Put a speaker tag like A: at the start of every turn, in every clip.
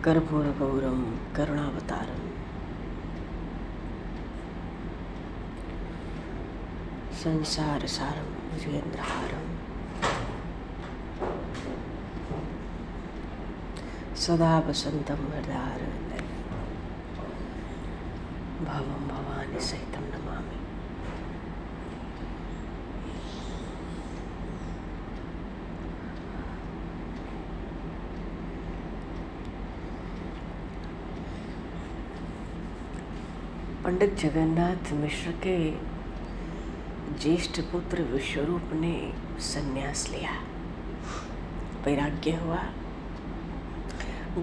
A: कर्पूरगौरं करुणावतारं संसारसारं भुजगेन्द्रहारं सदा वसन्तं हृदयारविन्दे भवं भवानी सहितं नमामि। पंडित जगन्नाथ मिश्र के ज्येष्ठ पुत्र विश्वरूप ने संन्यास लिया, वैराग्य हुआ,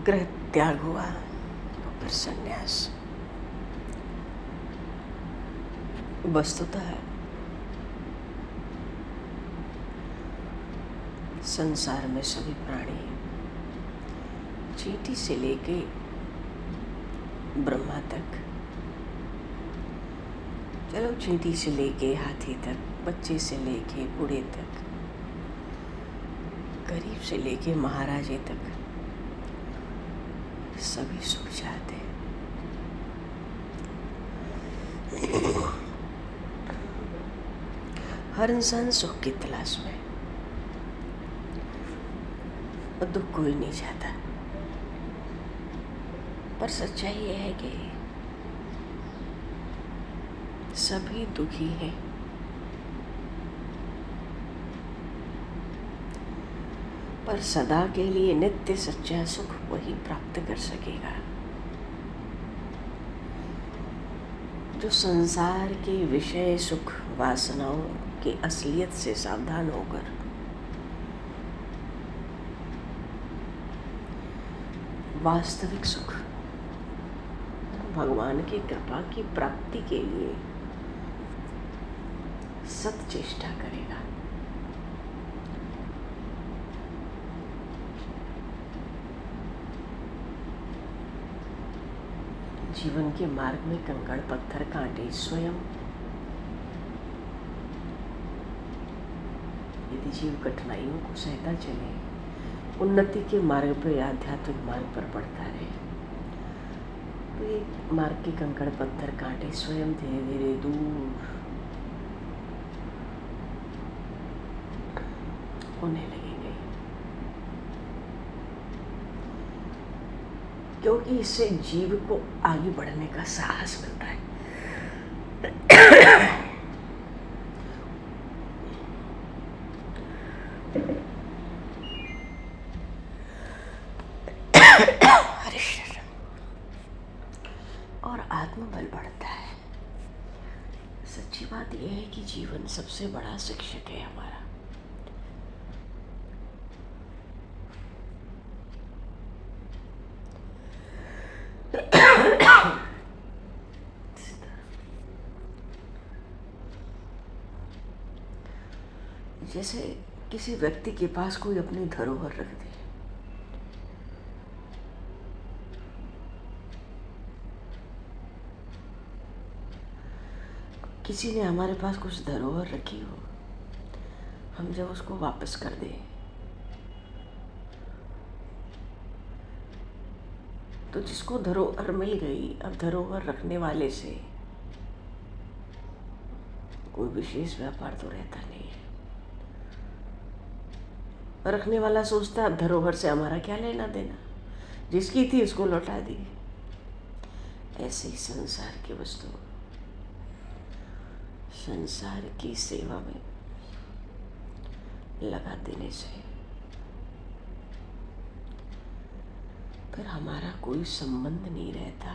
A: गृह त्याग हुआ और फिर संन्यास। वस्तुतः संसार में सभी प्राणी चींटी से लेके ब्रह्मा तक, चलो चींटी से लेके हाथी तक, बच्चे से लेके बूढ़े तक, गरीब से लेके महाराजे तक सभी सुख चाहते हैं। हर इंसान सुख की तलाश में, और दुख कोई नहीं चाहता। पर सच्चाई यह है कि सभी दुखी हैं। पर सदा के लिए नित्य सच्चा सुख वही प्राप्त कर सकेगा जो संसार के विषय सुख वासनाओं की असलियत से सावधान होकर वास्तविक सुख भगवान की कृपा की प्राप्ति के लिए सत चेष्टा करेगा। जीवन के मार्ग में कंकड़ पत्थर कांटे स्वयं यदि जीव कठिनाइयों को सहता चले, उन्नति के मार्ग पर, आध्यात्मिक मार्ग पर बढ़ता रहे, तो ये मार्ग के कंकड़ पत्थर कांटे स्वयं धीरे धीरे दूर होने लगेंगे, क्योंकि इससे जीव को आगे बढ़ने का साहस मिलता है। और आत्मबल बढ़ता है। सच्ची बात यह है कि जीवन सबसे बड़ा शिक्षक है हमारा। जैसे किसी व्यक्ति के पास कोई अपनी धरोहर रख दे, किसी ने हमारे पास कुछ धरोहर रखी हो, हम जब उसको वापस कर दें तो जिसको धरोहर मिल गई, अब धरोहर रखने वाले से कोई विशेष व्यापार तो रहता नहीं है। रखने वाला सोचता अब धरोहर से हमारा क्या लेना देना, जिसकी थी उसको लौटा दी। ऐसे ही संसार की वस्तु संसार की सेवा में लगा देने से फिर हमारा कोई संबंध नहीं रहता।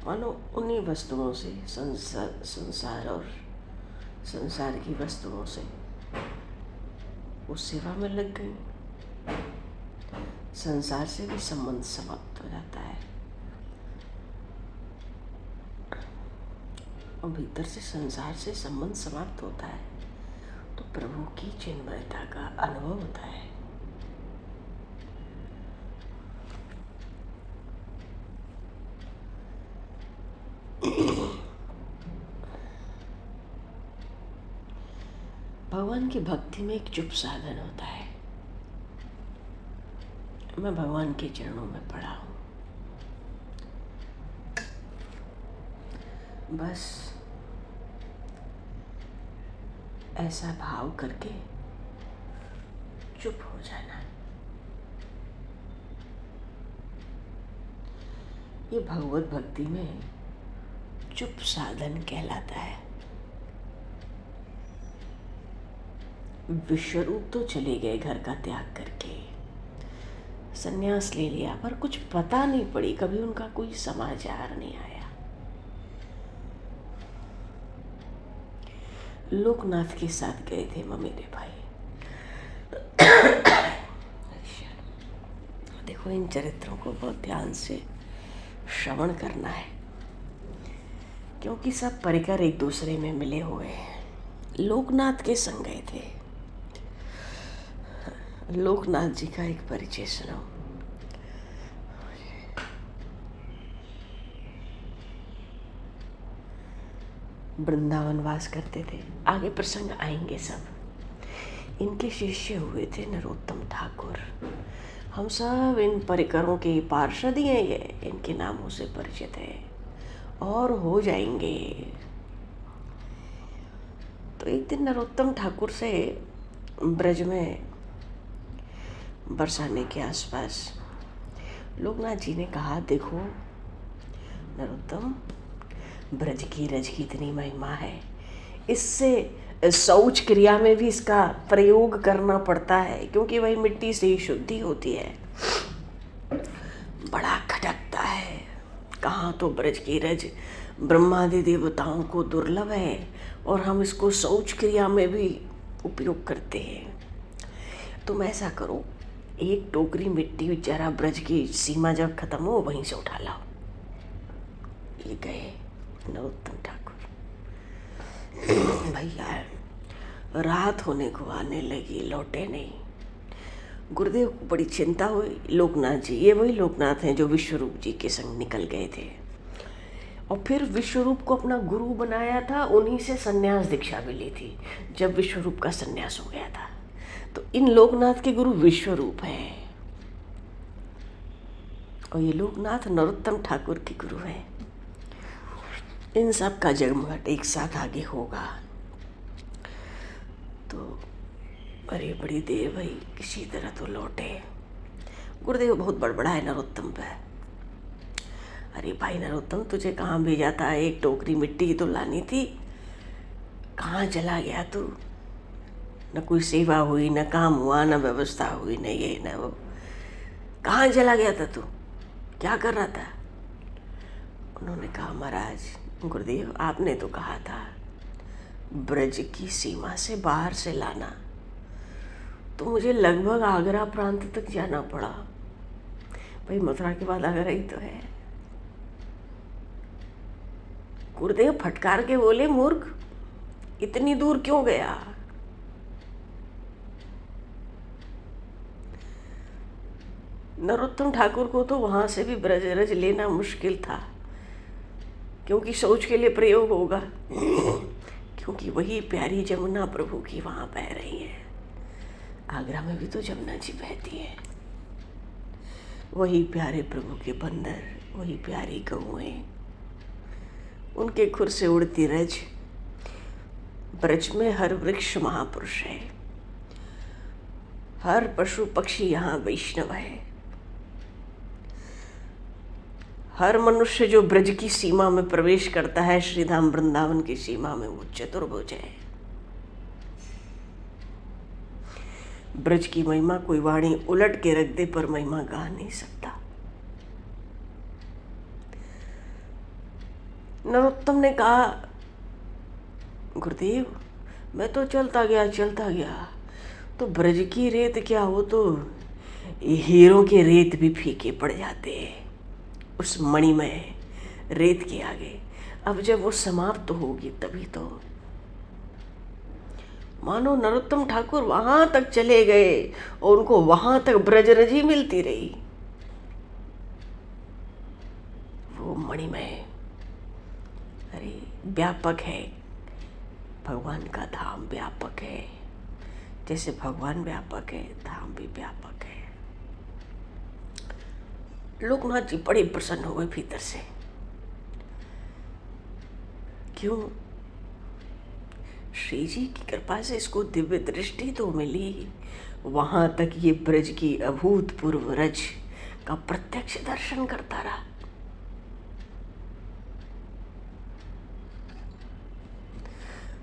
A: मानो उन्हीं वस्तुओं से, संसार और संसार की वस्तुओं से उस सेवा में लग गई, संसार से भी संबंध समाप्त हो जाता है और भीतर से संसार से संबंध समाप्त होता है तो प्रभु की चिन्मयता का अनुभव होता है। भगवान की भक्ति में एक चुप साधन होता है। मैं भगवान के चरणों में पड़ा हूँ, बस ऐसा भाव करके चुप हो जाना। ये भगवत भक्ति में चुप साधन कहलाता है। विश्वरूप तो चले गए घर का त्याग करके, संन्यास ले लिया, पर कुछ पता नहीं पड़ी, कभी उनका कोई समाचार नहीं आया। लोकनाथ के साथ गए थे मेरे भाई। देखो, इन चरित्रों को बहुत ध्यान से श्रवण करना है, क्योंकि सब परिकर एक दूसरे में मिले हुए हैं। लोकनाथ के संग गए थे। लोकनाथ जी का एक परिचय सुनो। वृंदावन वास करते थे, आगे प्रसंग आएंगे सब। इनके शिष्य हुए थे नरोत्तम ठाकुर। हम सब इन परिकरों के पार्षद ही हैं, ये इनके नामों से परिचित है और हो जाएंगे। तो एक दिन नरोत्तम ठाकुर से ब्रज में बरसाने के आसपास लोकनाथ जी ने कहा, देखो नरोत्तम, ब्रज की रज की इतनी महिमा है, इससे शौच क्रिया में भी इसका प्रयोग करना पड़ता है, क्योंकि वही मिट्टी से ही शुद्धि होती है। बड़ा खटकता है। कहाँ तो ब्रज की रज ब्रह्मादि देवताओं को दुर्लभ है और हम इसको शौच क्रिया में भी उपयोग करते हैं। तुम ऐसा करो, एक टोकरी मिट्टी जरा ब्रज की सीमा जब खत्म हो वहीं से उठा लाओ। ये गए नरोत्तम ठाकुर। भैया रात होने को आने लगी, लौटे नहीं। गुरुदेव को बड़ी चिंता हुई। लोकनाथ जी, ये वही लोकनाथ हैं जो विश्वरूप जी के संग निकल गए थे और फिर विश्वरूप को अपना गुरु बनाया था। उन्हीं से संन्यास दीक्षा भी ली थी जब विश्वरूप का संन्यास हो गया था। तो इन लोकनाथ के गुरु विश्वरूप हैं और ये लोकनाथ नरोत्तम ठाकुर के गुरु हैं। इन सब का जगमगाट एक साथ आगे होगा। तो अरे बड़ी देर भाई, किसी तरह तो लौटे। गुरुदेव बहुत बड़बड़ा है नरोत्तम पे। अरे भाई नरोत्तम, तुझे कहाँ भेजा था? एक टोकरी मिट्टी तो लानी थी, कहाँ चला गया तू? न कोई सेवा हुई, न काम हुआ, न व्यवस्था हुई, न ये न वो। कहाँ चला गया था तू? क्या कर रहा था? उन्होंने कहा, महाराज गुरुदेव, आपने तो कहा था ब्रज की सीमा से बाहर से लाना, तो मुझे लगभग आगरा प्रांत तक जाना पड़ा। भाई मथुरा के बाद आगरा ही तो है। गुरुदेव फटकार के बोले, मूर्ख, इतनी दूर क्यों गया? नरोत्तम ठाकुर को तो वहां से भी ब्रज रज लेना मुश्किल था, क्योंकि शौच के लिए प्रयोग होगा, क्योंकि वही प्यारी जमुना प्रभु की वहां बह रही है। आगरा में भी तो जमुना जी बहती है। वही प्यारे प्रभु के बंदर, वही प्यारी गौएं, उनके खुर से उड़ती रज। ब्रज में हर वृक्ष महापुरुष है, हर पशु पक्षी यहाँ वैष्णव है। हर मनुष्य जो ब्रज की सीमा में प्रवेश करता है, श्रीधाम वृंदावन की सीमा में, वो चतुर्भुज है। ब्रज की महिमा कोई वाणी उलट के रख दे पर महिमा गा नहीं सकता। नरोत्तम ने कहा, गुरुदेव मैं तो चलता गया, तो ब्रज की रेत क्या, हो तो हीरों के रेत भी फीके पड़ जाते हैं उस मणिमय रेत के आगे। अब जब वो समाप्त होगी तभी तो। मानो नरोत्तम ठाकुर वहां तक चले गए और उनको वहां तक ब्रजरज ही मिलती रही। वो मणिमय, अरे व्यापक है, भगवान का धाम व्यापक है। जैसे भगवान व्यापक है, धाम भी व्यापक है। लोकनाथ जी बड़े प्रसन्न हो गए भीतर से। क्यों? श्री जी की कृपा से इसको दिव्य दृष्टि तो मिली, वहां तक ये ब्रज की अभूतपूर्व रज का प्रत्यक्ष दर्शन करता रहा।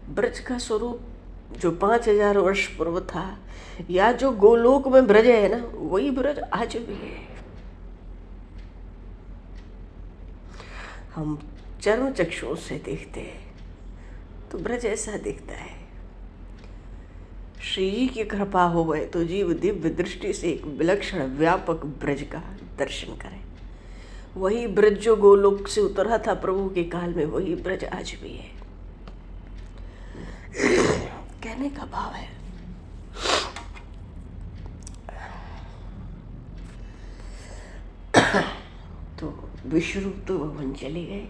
A: ब्रज का स्वरूप जो 5000 वर्ष पूर्व था, या जो गोलोक में ब्रज है ना, वही ब्रज आज भी है। हम चर्म चक्षुओं से देखते हैं तो ब्रज ऐसा दिखता है। श्री जी की कृपा हो गए तो जीव दिव्य दृष्टि से एक विलक्षण व्यापक ब्रज का दर्शन करे। वही ब्रज जो गोलोक से उतरा था प्रभु के काल में, वही ब्रज आज भी है। कहने का भाव है, तो विश्वरूप तो भवन चले गए,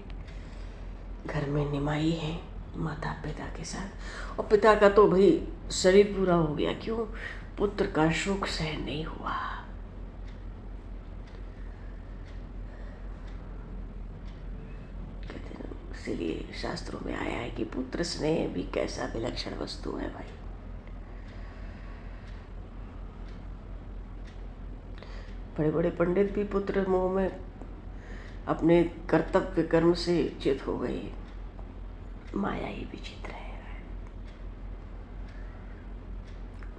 A: घर में निमाई है माता पिता के साथ, और पिता का तो भाई शरीर पूरा हो गया। क्यों? पुत्र का शोक सहन नहीं हुआ। कहते हैं, इसीलिए शास्त्रों में आया है कि पुत्र स्नेह भी कैसा विलक्षण वस्तु है भाई। बड़े बड़े पंडित भी पुत्र मोह में अपने कर्तव्य कर्म से चित हो गए। माया ही विचित्र है।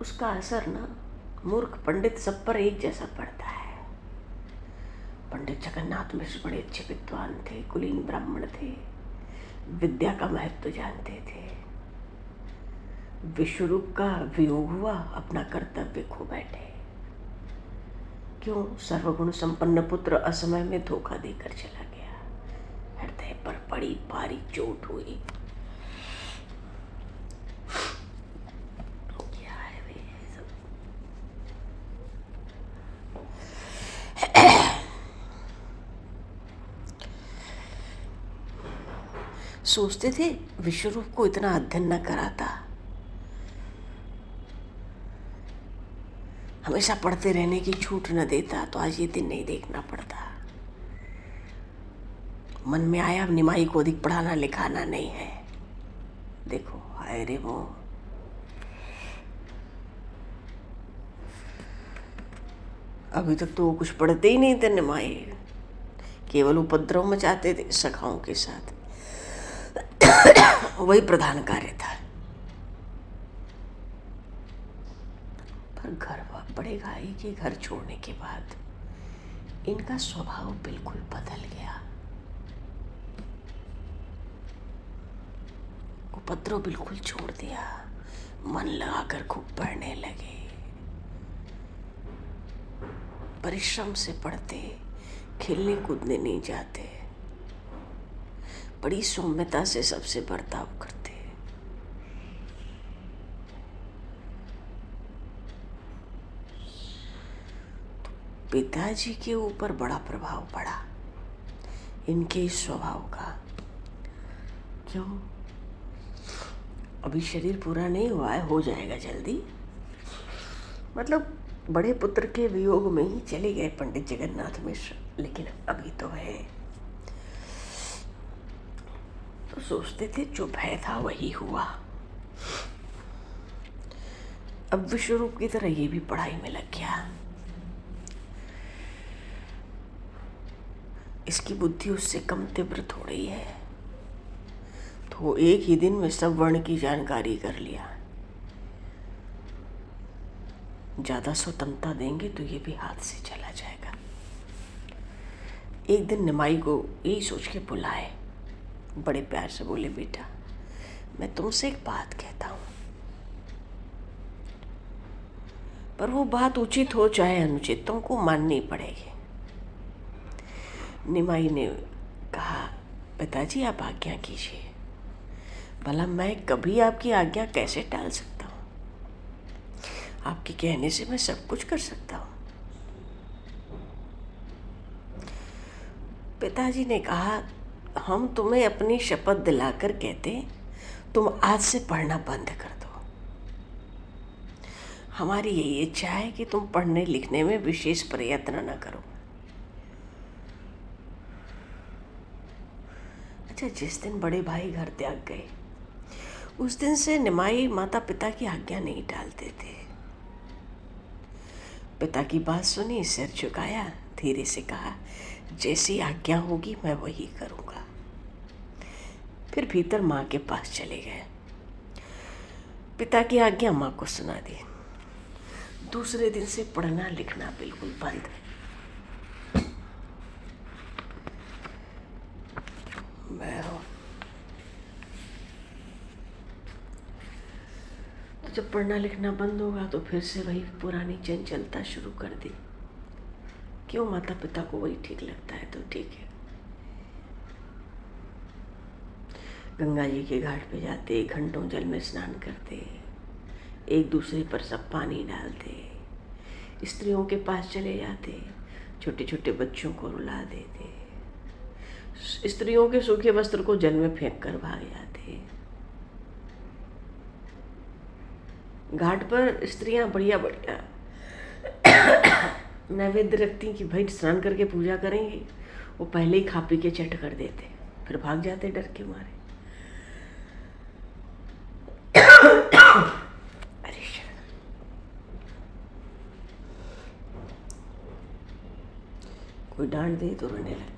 A: उसका असर ना मूर्ख पंडित सब पर एक जैसा पड़ता है। पंडित जगन्नाथ मिश्र बड़े अच्छे विद्वान थे, कुलीन ब्राह्मण थे, विद्या का महत्व जानते थे। विश्वरूप का वियोग हुआ, अपना कर्तव्य खो बैठे। क्यों? सर्वगुण संपन्न पुत्र असमय में धोखा देकर चला गया। हृदय पर बड़ी भारी चोट हुई। क्या है वे सब? सोचते थे विश्वरूप को इतना अध्ययन न कराता, हमेशा पढ़ते रहने की छूट न देता, तो आज ये दिन नहीं देखना पड़ता। मन में आया निमाई को अधिक पढ़ाना लिखाना नहीं है। देखो हाय रे वो, अभी तक तो वो कुछ पढ़ते ही नहीं थे निमाई, केवल उपद्रव मचाते थे सखाओं के साथ। वही प्रधान कार्य था। पर घर पड़ेगा ही कि घर छोड़ने के बाद इनका स्वभाव बिल्कुल बदल गया। उपद्रव बिल्कुल छोड़ दिया, मन लगाकर खूब पढ़ने लगे, परिश्रम से पढ़ते, खेलने कूदने नहीं जाते, बड़ी सौम्यता से सबसे बर्ताव करते। पिताजी के ऊपर बड़ा प्रभाव पड़ा इनके इस स्वभाव का। क्यों? अभी शरीर पूरा नहीं हुआ है, हो जाएगा जल्दी। मतलब बड़े पुत्र के वियोग में ही चले गए पंडित जगन्नाथ मिश्र, लेकिन अभी तो है। तो सोचते थे जो भय था वही हुआ। अब विश्वरूप की तरह ये भी पढ़ाई में लग गया। इसकी बुद्धि उससे कम तीव्र थोड़ी है, तो एक ही दिन में सब वर्ण की जानकारी कर लिया। ज़्यादा स्वतंत्रता देंगे तो ये भी हाथ से चला जाएगा। एक दिन निमाई को यही सोच के बुलाए, बड़े प्यार से बोले, बेटा मैं तुमसे एक बात कहता हूँ, पर वो बात उचित हो चाहे अनुचित तुमको माननी पड़ेगी। निमाई ने कहा, पिताजी आप आज्ञा कीजिए। भला मैं कभी आपकी आज्ञा कैसे टाल सकता हूँ? आपके कहने से मैं सब कुछ कर सकता हूँ। पिताजी ने कहा, हम तुम्हें अपनी शपथ दिलाकर कहते तुम आज से पढ़ना बंद कर दो। हमारी यही इच्छा है कि तुम पढ़ने लिखने में विशेष प्रयत्न न करो। अच्छा, जिस दिन बड़े भाई घर त्याग गए उस दिन से निमाई माता पिता की आज्ञा नहीं टालते थे। पिता की बात सुनी, सिर झुकाया, धीरे से कहा, जैसी आज्ञा होगी मैं वही करूँगा। फिर भीतर माँ के पास चले गए। पिता की आज्ञा माँ को सुना दी। दूसरे दिन से पढ़ना लिखना बिल्कुल बंद। तो जब पढ़ना लिखना बंद होगा तो फिर से वही पुरानी चंचलता शुरू कर दी। क्यों, माता पिता को वही ठीक लगता है तो ठीक है। गंगा जी के घाट पे जाते, घंटों जल में स्नान करते, एक दूसरे पर सब पानी डालते, स्त्रियों के पास चले जाते, छोटे छोटे बच्चों को रुला देते, स्त्रियों के सूखे वस्त्र को जल में फेंक कर भाग जाते। घाट पर स्त्रियां बढ़िया बढ़िया नैवेद्य रखती कि भाई स्नान करके पूजा करेंगे, वो पहले ही खा पी के चट कर देते, फिर भाग जाते डर के मारे। अरे कोई डांट दे तो रोने लगते।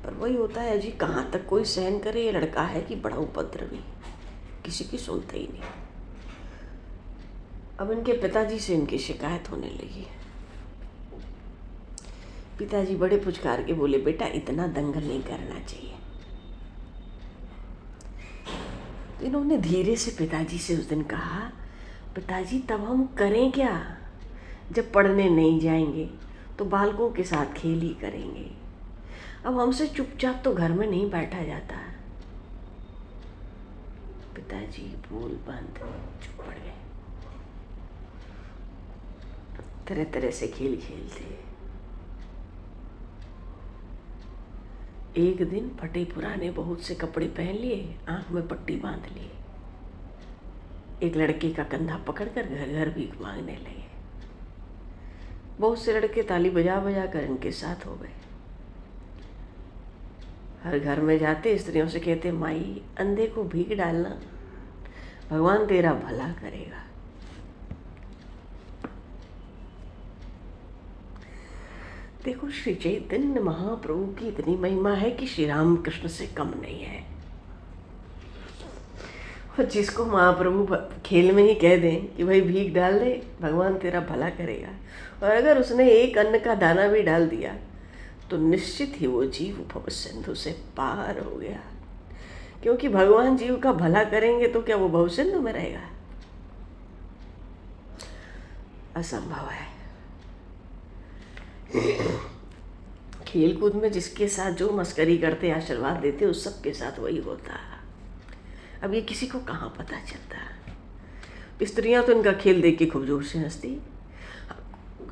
A: पर वही होता है जी, कहाँ तक कोई सहन करे। ये लड़का है कि बड़ा उपद्रवी, किसी की सुनते ही नहीं। अब इनके पिताजी से इनकी शिकायत होने लगी। पिताजी बड़े पुचकार के बोले, बेटा इतना दंगल नहीं करना चाहिए। तो इन्होंने धीरे से पिताजी से उस दिन कहा, पिताजी तब हम करें क्या, जब पढ़ने नहीं जाएंगे तो बालकों के साथ खेल ही करेंगे। अब हमसे चुपचाप तो घर में नहीं बैठा जाता। पिताजी बोल बंद, चुप पड़ गए। तरह तरह से खेल खेलते। एक दिन फटे पुराने बहुत से कपड़े पहन लिए, आंख में पट्टी बांध ली, एक लड़के का कंधा पकड़कर घर घर भीख मांगने लगे। बहुत से लड़के ताली बजा बजा कर इनके साथ हो गए। हर घर में जाते स्त्रियों से कहते, माई अंधे को भीख डालना, भगवान तेरा भला करेगा। देखो, श्री चैतन्य महाप्रभु की इतनी महिमा है कि श्री राम कृष्ण से कम नहीं है। और जिसको महाप्रभु खेल में ही कह दें कि भाई भीख डाल दे, भगवान तेरा भला करेगा, और अगर उसने एक अन्न का दाना भी डाल दिया तो निश्चित ही वो जीव भव सिंधु से पार हो गया। क्योंकि भगवान जीव का भला करेंगे तो क्या वो भव सिंधु में रहेगा? असंभव है। खेल कूद में जिसके साथ जो मस्करी करते, आशीर्वाद देते, उस सब के साथ वही होता। अब ये किसी को कहाँ पता चलता। स्त्रियां तो इनका खेल देख के खूब जोर से हंसती,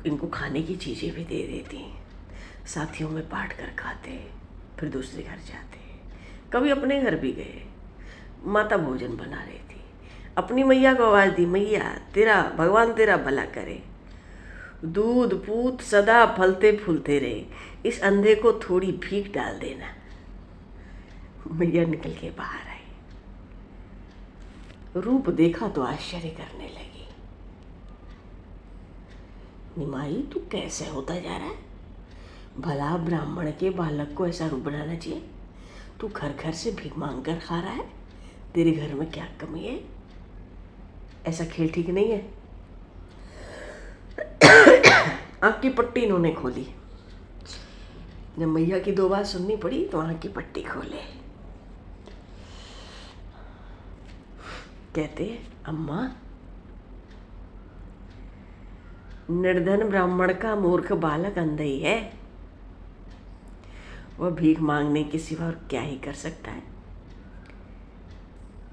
A: इनको खाने की चीज़ें भी दे देती, साथियों में बांट कर खाते, फिर दूसरे घर जाते। कभी अपने घर भी गए, माता भोजन बना रही थी, अपनी मैया को आवाज़ दी, मैया तेरा भगवान तेरा भला करे, दूध पूत सदा फलते फूलते रहे, इस अंधे को थोड़ी भीख डाल देना। मैया निकल के बाहर आई, रूप देखा तो आश्चर्य करने लगी। निमाई तू कैसे होता जा रहा है? भला ब्राह्मण के बालक को ऐसा रूप बनाना चाहिए? तू घर घर से भीख मांग कर खा रहा है, तेरे घर में क्या कमी है? ऐसा खेल ठीक नहीं है। आँख की पट्टी इन्होंने खोली। जब मैया की दो बात सुननी पड़ी तो आँख की पट्टी खोले। कहते, अम्मा निर्धन ब्राह्मण का मूर्ख बालक अंधा ही है, वह भीख मांगने के सिवा और क्या ही कर सकता है।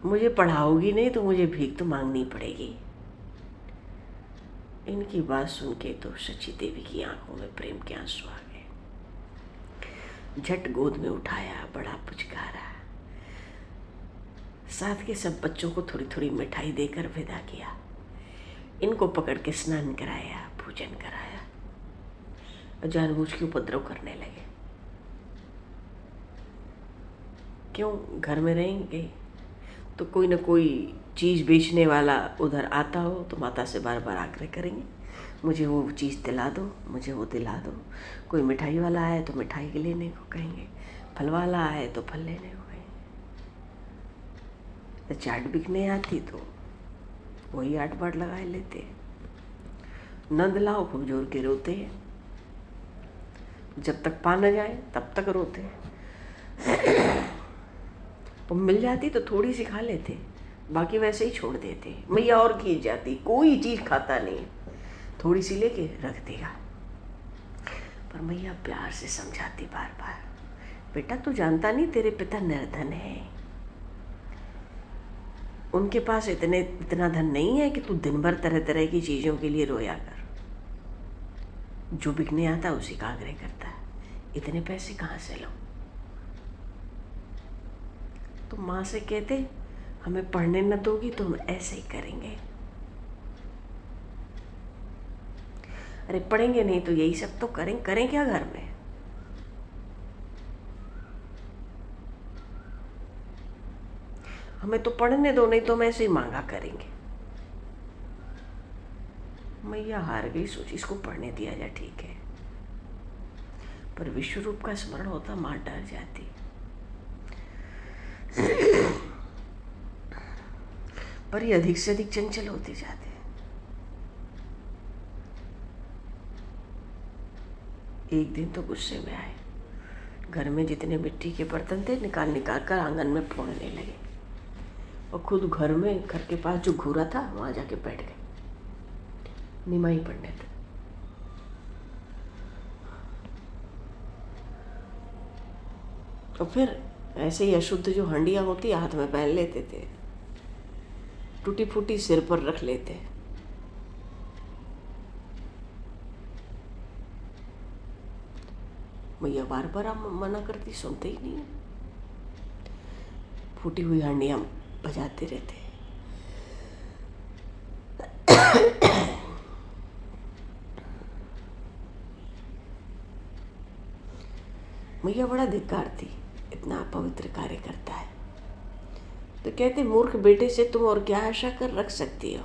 A: मुझे पढ़ाओगी नहीं तो मुझे भीख तो मांगनी पड़ेगी। इनकी बात सुन के तो सची देवी की आंखों में प्रेम के आंसू आ गए। झट गोद में उठाया, बड़ा पुचकारा, साथ के सब बच्चों को थोड़ी थोड़ी मिठाई देकर विदा किया। इनको पकड़ के स्नान कराया, पूजन कराया और जानबूझ के उपद्रव करने लगे। क्यों? घर में रहेंगे तो कोई ना कोई चीज़ बेचने वाला उधर आता हो तो माता से बार बार आग्रह करेंगे, मुझे वो चीज़ दिला दो, मुझे वो दिला दो। कोई मिठाई वाला आए तो मिठाई के लेने को कहेंगे, फल वाला आए तो फल लेने को कहेंगे। तो चाट बिकने आती तो वही आट बाट लगा लेते, न दिलाओ खूब जोर के रोते हैं, जब तक पा न जाए तब तक रोते हैं। और मिल जाती तो थोड़ी सी खा लेते, बाकी वैसे ही छोड़ देते। मैया और खींच जाती, कोई चीज़ खाता नहीं, थोड़ी सी लेके रख देगा। पर मैया प्यार से समझाती बार बार, बेटा तू जानता नहीं तेरे पिता निर्धन है, उनके पास इतना धन नहीं है कि तू दिन भर तरह तरह की चीज़ों के लिए रोया कर। जो बिकने आता उसी का आग्रह करता है, इतने पैसे कहाँ से लो। तो माँ से कहते हमें पढ़ने न दोगी तो हम ऐसे ही करेंगे। अरे पढ़ेंगे नहीं तो यही सब तो करें क्या घर में। हमें तो पढ़ने दो, नहीं तो हम ऐसे ही मांगा करेंगे। मैया हार गई, सोची इसको पढ़ने दिया जाए, ठीक है। पर विश्व रूप का स्मरण होता, माँ डर जाती। पर ये अधिक से अधिक चंचल होते जाते। एक दिन तो गुस्से में आए, घर में जितने मिट्टी के बर्तन थे निकाल कर आंगन में फोड़ने लगे और खुद घर के पास जो घूरा था वहां जाके बैठ गए निमाई पढ़ने थे। और फिर ऐसे ही अशुद्ध जो हंडियां होती हाथ में पहन लेते थे, टूटी फूटी सिर पर रख लेते। मैया बार बार आप मना करती, सुनते ही नहीं। फूटी हुई हंडियां बजाते रहते। मैया बड़ा धिक्कार थी, इतना पवित्र कार्य करता है। तो कहते मूर्ख बेटे से तुम और क्या आशा कर रख सकती हो,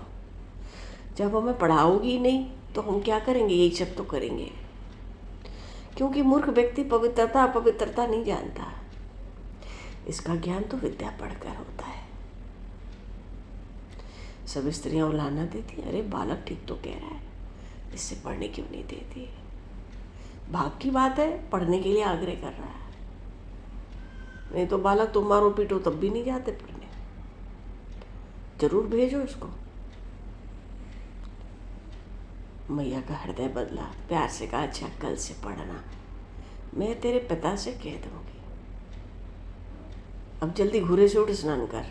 A: जब हमें पढ़ाओगी नहीं तो हम क्या करेंगे, यही सब तो करेंगे। क्योंकि मूर्ख व्यक्ति पवित्रता अपवित्रता नहीं जानता, इसका ज्ञान तो विद्या पढ़कर होता है। सब स्त्रियां उलाहना देती, अरे बालक ठीक तो कह रहा है, इससे पढ़ने क्यों नहीं देती। भाग की बात है, पढ़ने के लिए आग्रह कर रहा है, नहीं तो बालक तुम मारो पीटो तब भी नहीं जाते पढ़ने, जरूर भेजो इसको। मैया का हृदय बदला, प्यार से कहा अच्छा कल से पढ़ना, मैं तेरे पिता से कह दूंगी। अब जल्दी घूरे से उठ, स्नान कर।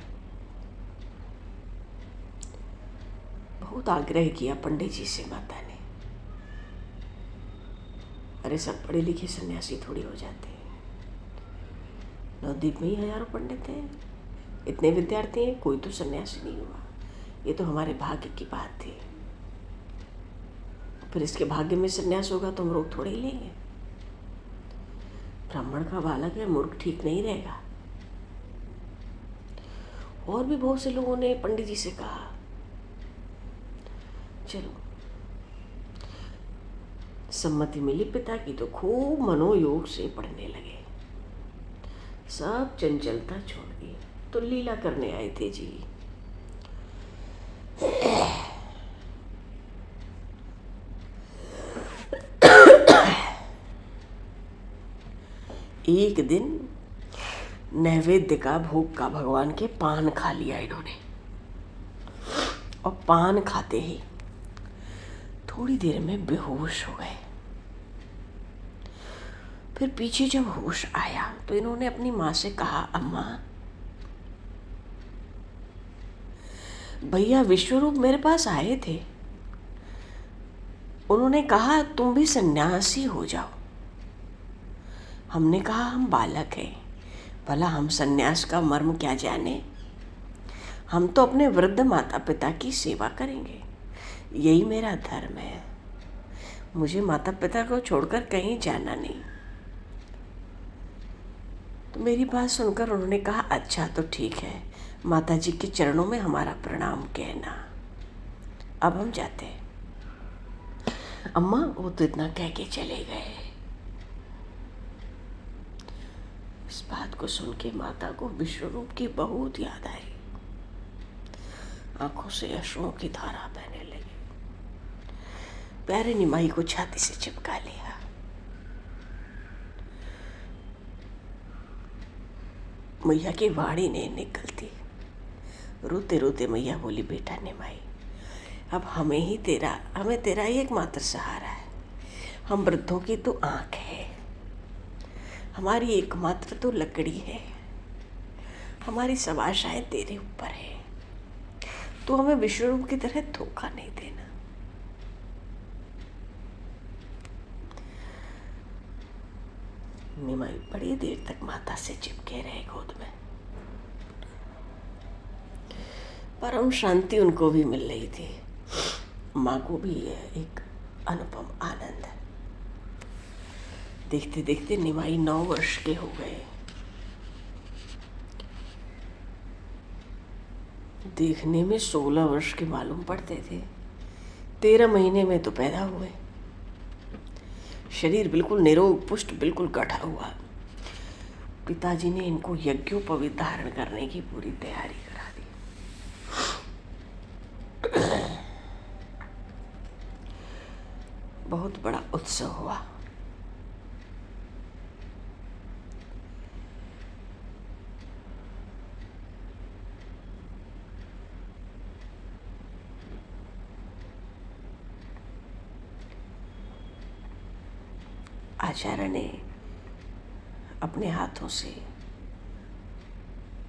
A: बहुत आग्रह किया पंडित जी से माता ने, अरे सब पढ़े लिखे सन्यासी थोड़ी हो जाते हैं। नवद्वीप में ही हजारों पंडित हैं, इतने विद्यार्थी हैं, कोई तो सन्यासी नहीं हुआ। ये तो हमारे भाग्य की बात थी। फिर इसके भाग्य में सन्यास होगा तो हम रोक थोड़े ही लेंगे। ब्राह्मण का बालक है, मूर्ख ठीक नहीं रहेगा। और भी बहुत से लोगों ने पंडित जी से कहा, चलो सम्मति मिली पिता की तो खूब मनोयोग से पढ़ने लगे। सब चंचलता छोड़ दी, तो लीला करने आए थे जी। एक दिन नैवेद्य का भोग का भगवान के पान खा लिया इन्होंने, और पान खाते ही थोड़ी देर में बेहोश हो गए। फिर पीछे जब होश आया तो इन्होंने अपनी माँ से कहा, अम्मा भैया विश्वरूप मेरे पास आए थे, उन्होंने कहा तुम भी सन्यासी हो जाओ, हमने कहा हम बालक हैं, भला हम सन्यास का मर्म क्या जाने। हम तो अपने वृद्ध माता पिता की सेवा करेंगे, यही मेरा धर्म है। मुझे माता पिता को छोड़कर कहीं जाना नहीं। तो मेरी बात सुनकर उन्होंने कहा, अच्छा तो ठीक है, माता जी के चरणों में हमारा प्रणाम कहना, अब हम जाते हैं। अम्मा वो तो इतना कह के चले गए। इस बात को सुन के माता को विश्वरूप की बहुत याद आई। आंखों से अश्रुओं की धारा बहने लगी। प्यारे निमाई को छाती से चिपका लिया। मैया की वाणी ने निकलती। रोते रोते मैया बोली, बेटा निमाई, अब हमें तेरा ही एकमात्र सहारा है। हम वृद्धों की तो आँख है, हमारी एकमात्र तो लकड़ी है, हमारी सब आशाएं तेरे ऊपर है। तू हमें विश्वरूप की तरह धोखा नहीं देना। निमाई बड़ी देर तक माता से चिपके रहे गोद में। परम शांति उनको भी मिल रही थी, माँ को भी एक अनुपम आनंद। देखते देखते निमाई 9 वर्ष के हो गए। देखने में 16 वर्ष के मालूम पड़ते थे। 13 महीने में तो पैदा हुए। शरीर बिल्कुल निरोग पुष्ट, बिल्कुल गढ़ा हुआ। पिताजी ने इनको यज्ञोपवीत धारण करने की पूरी तैयारी करा दी। बहुत बड़ा उत्सव हुआ। आचार्य ने अपने हाथों से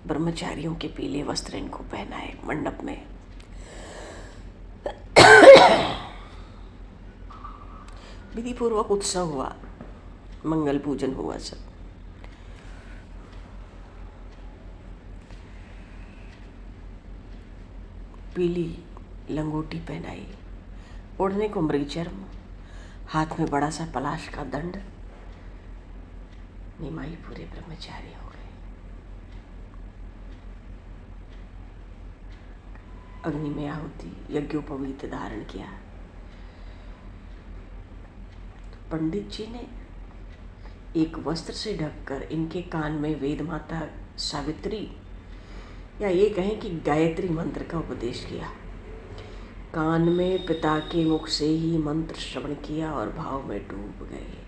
A: ब्रह्मचारियों के पीले वस्त्र इनको पहनाए। मंडप में विधि पूर्वक उत्सव हुआ, मंगल पूजन हुआ। सब पीली लंगोटी पहनाई, ओढ़ने को मृगचर्म, हाथ में बड़ा सा पलाश का दंड। निमाई पूरे ब्रह्मचारी हो गए। अग्नि में आहुति, यज्ञोपवीत धारण किया। तो पंडित जी ने एक वस्त्र से ढककर इनके कान में वेद माता सावित्री, या ये कहें कि गायत्री मंत्र का उपदेश किया। कान में पिता के मुख से ही मंत्र श्रवण किया और भाव में डूब गए।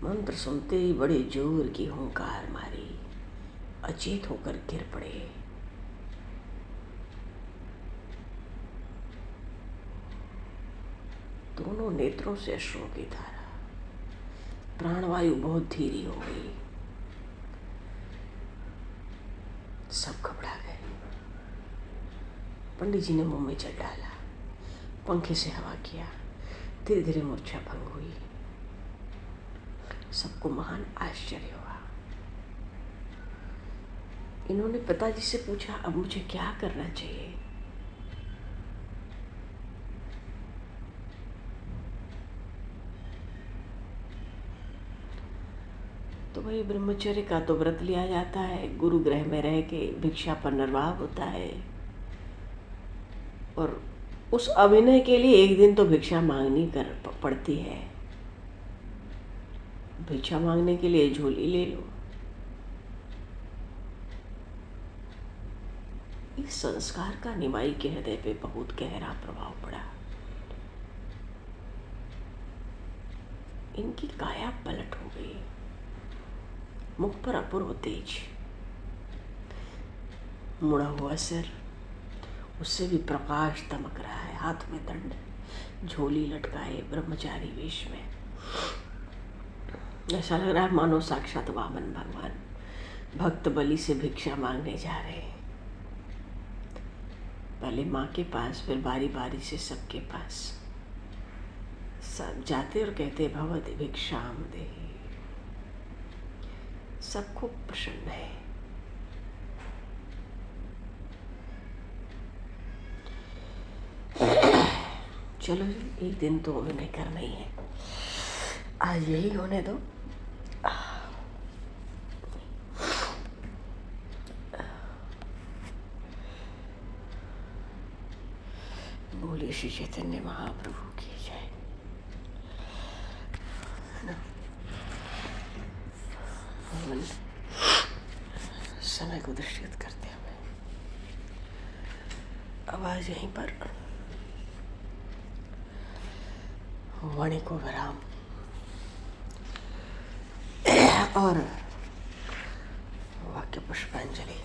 A: मंत्र सुनते ही बड़े जोर की हुंकार मारी, अचेत होकर गिर पड़े। दोनों नेत्रों से अश्रुओं की धारा, प्राणवायु बहुत धीरी हो गई। सब घबरा गए। पंडित जी ने मुंह में जल डाला, पंखे से हवा किया, धीरे धीरे मूर्छा भंग हुई। सबको महान आश्चर्य हुआ। इन्होंने पिताजी से पूछा, अब मुझे क्या करना चाहिए? तो भाई ब्रह्मचर्य का तो व्रत लिया जाता है, गुरु गृह में रह के भिक्षा पर निर्वाह होता है, और उस अभिनय के लिए एक दिन तो भिक्षा मांगनी पड़ती है। भिक्षा मांगने के लिए झोली ले लो। इस संस्कार का निमाई के हृदय पे बहुत गहरा प्रभाव पड़ा। इनकी काया पलट हो गई, मुख पर अपूर्व तेज, मुड़ा हुआ सिर, उससे भी प्रकाश दमक रहा है। हाथ में दंड, झोली लटकाए, ब्रह्मचारी वेश में। ऐसा लग रहा है मानो साक्षात वामन भगवान भक्त बलि से भिक्षा मांगने जा रहे हैं। पहले माँ के पास, फिर बारी बारी से सबके पास। सब जाते और कहते, भवति भिक्षाम देहि। सबको प्रसन्न है। चलो जी, एक दिन तो उन्हें करना ही है, आज यही होने दो। बोलिए श्री चैतन्य महाप्रभु की जय। समय को दृष्टिगत करते हुए आवाज यहीं पर वाणी को विराम और वाक्य पुष्पांजलि।